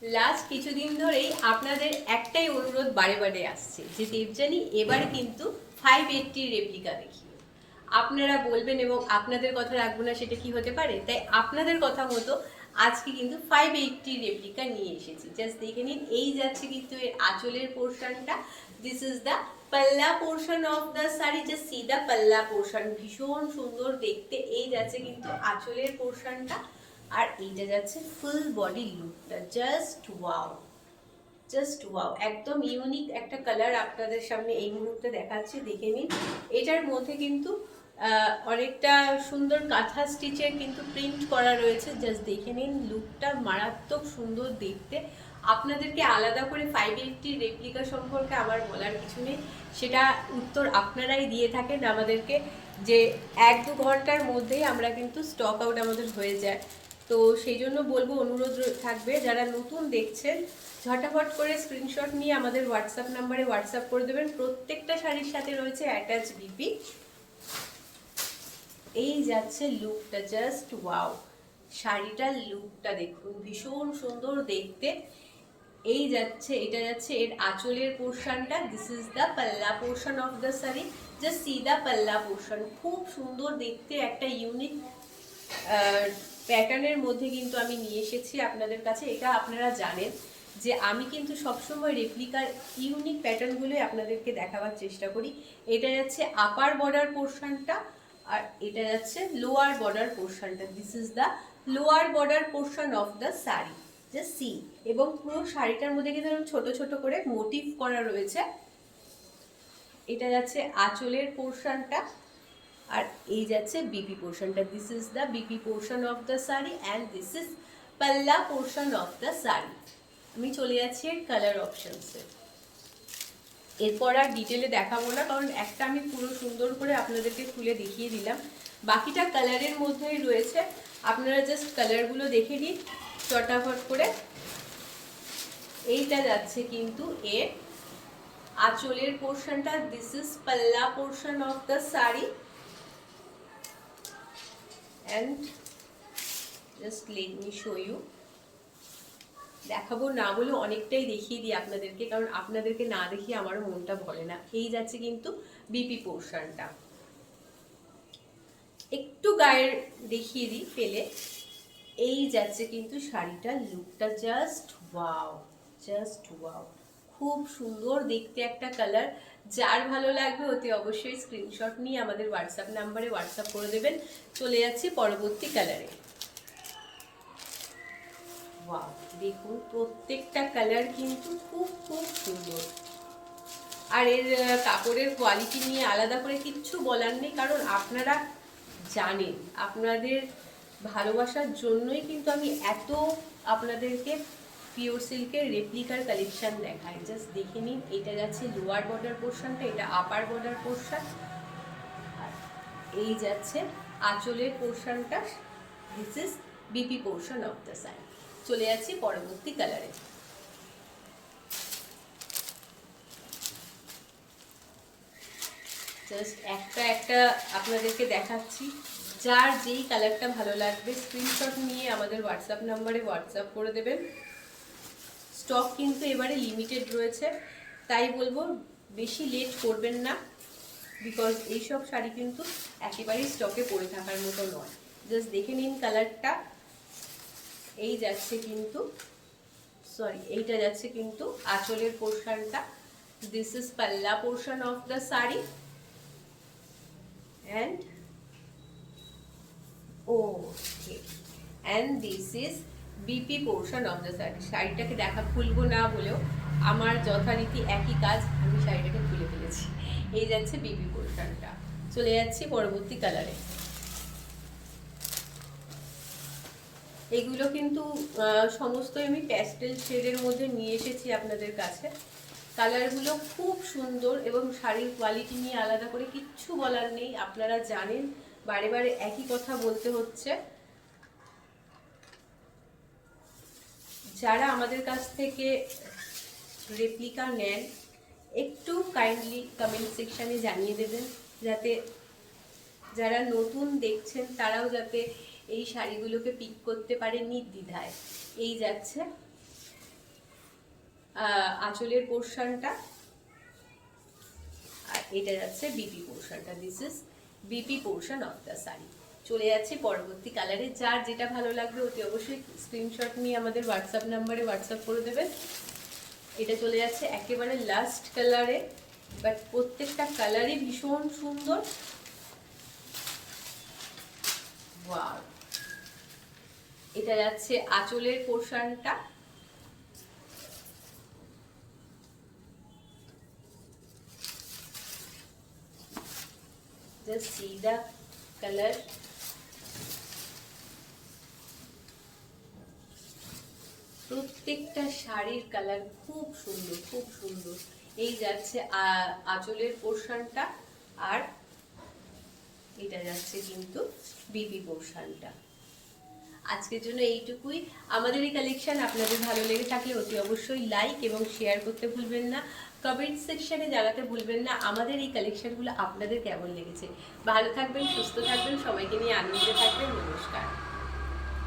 Last কিছুদিন ধরেই আপনাদের একটাই অনুরোধ বারে বারে আসছে যে দেবযানী এবার কিন্তু 580 রেপ্লিকা দেখিও। আপনারা বলবেন এবং আপনাদের কথা রাখবো না, সেটা কি হতে পারে? তাই আপনাদের কথা মতো আজকে কিন্তু 580 রেপ্লিকা নিয়ে এসেছি। জাস্ট দেখে নিন, এই যাচ্ছে কিন্তু এর আঁচলের পোর্শনটা। দিস ইজ দ্য পাল্লা portion of the sari. Just see the পাল্লা পোর্শন, ভীষণ সুন্দর দেখতে। এই যাচ্ছে কিন্তু আঁচলের পোর্শনটা, আর এইটা যাচ্ছে ফুল বডি লুকটা। জাস্ট ওয়াও, জাস্ট ওয়াও, একদম ইউনিক একটা কালার আপনাদের সামনে এই মুহূর্তে দেখাচ্ছি, দেখে নিন। এটার মধ্যে কিন্তু অনেকটা সুন্দর কাঁথা স্টিচের কিন্তু প্রিন্ট করা রয়েছে। জাস্ট দেখে নিন, লুকটা মারাত্মক সুন্দর দেখতে। আপনাদেরকে আলাদা করে 580 রেপ্লিকা সম্পর্কে আমার বলার কিছু নেই, সেটা উত্তর আপনারাই দিয়ে থাকেন আমাদেরকে, যে 1-2 ঘন্টার মধ্যেই আমরা কিন্তু স্টক আউট আমাদের হয়ে যায়। তো সেই জন্য বলবো, অনুরোধ থাকবে যারা নতুন দেখছেন ঝটাফট করে স্ক্রিনশট নিয়ে আমাদের হোয়াটসঅ্যাপ নাম্বারে হোয়াটসঅ্যাপ করে দেবেন। প্রত্যেকটা শাড়ির সাথে রয়েছে অ্যাটাচ বিপি। এই যাচ্ছে লুকটা, জাস্ট ওয়াও, শাড়িটার লুকটা দেখুন, ভীষণ সুন্দর দেখতে। এই যাচ্ছে, এটা যাচ্ছে এর আঁচলের পোর্শনটা। দিস ইজ দ্য পাল্লা portion of the sari. Just see the পাল্লা পোর্শন, খুব সুন্দর দেখতে একটা ইউনিক প্যাটার্নের মধ্যে কিন্তু আমি নিয়ে এসেছি আপনাদের কাছে। এটা আপনারা জানেন যে আমি কিন্তু সবসময় রেপ্লিকার ইউনিক প্যাটার্নগুলোই আপনাদেরকে দেখাবার চেষ্টা করি। এটা যাচ্ছে আপার বর্ডার পোর্শনটা, আর এটা যাচ্ছে লোয়ার বর্ডার পোর্শনটা। This is the lower border portion of the sari, just see. এবং পুরো শাড়িটার মধ্যে কিন্তু ছোট ছোট করে মোটিভ করা রয়েছে। এটা যাচ্ছে আঁচলের পোর্শনটা, আর এই যাচ্ছে বিপি পোর্শনটা। This is the BP portion of the sari and this is pallu portion of the sari. আমি চলে যাচ্ছি এর কালার অপশনসে। এরপর আর ডিটেলে দেখাবো না, কারণ একটা আমি পুরো সুন্দর করে আপনাদেরকে খুলে দেখিয়ে দিলাম। বাকিটা কালারের মধ্যেই রয়েছে, আপনারা জাস্ট কালারগুলো দেখে নিন চটাফট করে। এইটা যাচ্ছে কিন্তু এর আঁচলের পোর্শনটা। This is pallu portion of the sari and just let me show you. দেখাবো না বলে অনেকটাই দেখিয়ে দিই আপনাদেরকে, কারণ আপনাদেরকে না দেখিয়ে আমারও মনটা ভরে না। এই যাচ্ছে কিন্তু বিপি পোর্শনটা। একটু গায়ের দেখিয়ে দিই পেলে। এই যাচ্ছে কিন্তু শাড়িটার লুকটা, জাস্ট ওয়াও, জাস্ট ওয়াও, খুব সুন্দর দেখতে একটা কালার। যার ভালো লাগবে অতি অবশ্যই স্ক্রিনশট নিয়ে আমাদের হোয়াটসঅ্যাপ নাম্বারে হোয়াটসঅ্যাপ করে দেবেন। চলে যাচ্ছি পরবর্তী কালারে। ওয়াও, দেখুন প্রত্যেকটা কালার কিন্তু খুব খুব সুন্দর। আর এর কাপড়ের কোয়ালিটি নিয়ে আলাদা করে কিচ্ছু বলার নেই, কারণ আপনারা জানেন, আপনাদের ভালোবাসার জন্যই কিন্তু আমি এত আপনাদেরকে পিওর সিল্কের রেপ্লিকার কালেকশন দেখাই। জাস্ট দেখে নিন, এটা যাচ্ছে লোয়ার বর্ডার পোর্শনটা, এটা আপার বর্ডার পোর্শন, আর এই যাচ্ছে আঁচলের পোর্শনটা। This is BP portion of the sari. চলে যাচ্ছি পরবর্তী কালারে। জাস্ট একটা একটা আপনাদেরকে দেখাচ্ছি, যার যেই কালারটা ভালো লাগবে স্ক্রিনশট নিয়ে আমাদের হোয়াটসঅ্যাপ নাম্বারে হোয়াটসঅ্যাপ করে দেবেন। স্টক কিন্তু এবারে লিমিটেড রয়েছে, তাই বলবো বেশি লেট করবেন না, বিকজ এইসব শাড়ি কিন্তু একেবারেই স্টকে পড়ে থাকার মতো নয়। জাস্ট দেখে নিন কালারটা। এই যাচ্ছে কিন্তু, সরি, এইটা যাচ্ছে কিন্তু আঁচলের পোর্শনটা। This is pallu portion of the sari and okay, and this is বিপি পোর্শন অফ দ্য শাড়ি। শাড়িটাকে দেখা খুলবো না বলেও আমার যথারীতি একই কাজ, আমি শাড়িটাকে খুলে ফেলেছি। এই যাচ্ছে বিপি পোর্শনটা। চলে যাচ্ছি পরবর্তী কালারে। এগুলো কিন্তু সমস্তই আমি প্যাস্টেল শেডের মধ্যে নিয়ে এসেছি আপনাদের কাছে। কালারগুলো খুব সুন্দর এবং শাড়ির কোয়ালিটি নিয়ে আলাদা করে কিচ্ছু বলার নেই। আপনারা জানেন, বারে বারে একই কথা বলতে হচ্ছে। যারা আমাদের কাছ থেকে রেপ্লিকা নেন, একটু কাইন্ডলি কমেন্ট সেকশানে জানিয়ে দেবেন, যাতে যারা নতুন দেখছেন তারাও যাতে এই শাড়িগুলোকে পিক করতে পারে নির্দ্বিধায়। এই যাচ্ছে আঁচলের পোর্শনটা, আর এটা যাচ্ছে বিপি পোর্শনটা। This is BP portion of the sari. চলে যাচ্ছে পরবর্তী কালারে। যার যেটা ভালো লাগবে অতি অবশ্যই স্ক্রিনশট নিয়ে আমাদের হোয়াটসঅ্যাপ নাম্বারে হোয়াটসঅ্যাপ করে দেবেন। এটা চলে যাচ্ছে একেবারে লাস্ট কালারে, বাট প্রত্যেকটা কালারই ভীষণ সুন্দর। ওয়াও, এটা যাচ্ছে আঁচলের পোর্শনটা, just see the color. প্রত্যেকটা শাড়ির কালার খুব সুন্দর, খুব সুন্দর। এই যাচ্ছে আঁচলের পোর্শনটা, আর এটা যাচ্ছে কিন্তু বিপি পোর্শনটা। আজকের জন্য এইটুকুই। আমাদের এই কালেকশন আপনাদের ভালো লেগে থাকলে অতি অবশ্যই লাইক এবং শেয়ার করতে ভুলবেন না। কমেন্ট সেকশনে জানাতে ভুলবেন না আমাদের এই কালেকশনগুলো আপনাদের কেমন লেগেছে। ভালো থাকবেন, সুস্থ থাকবেন, সবাইকে নিয়ে আনন্দে থাকবেন। নমস্কার।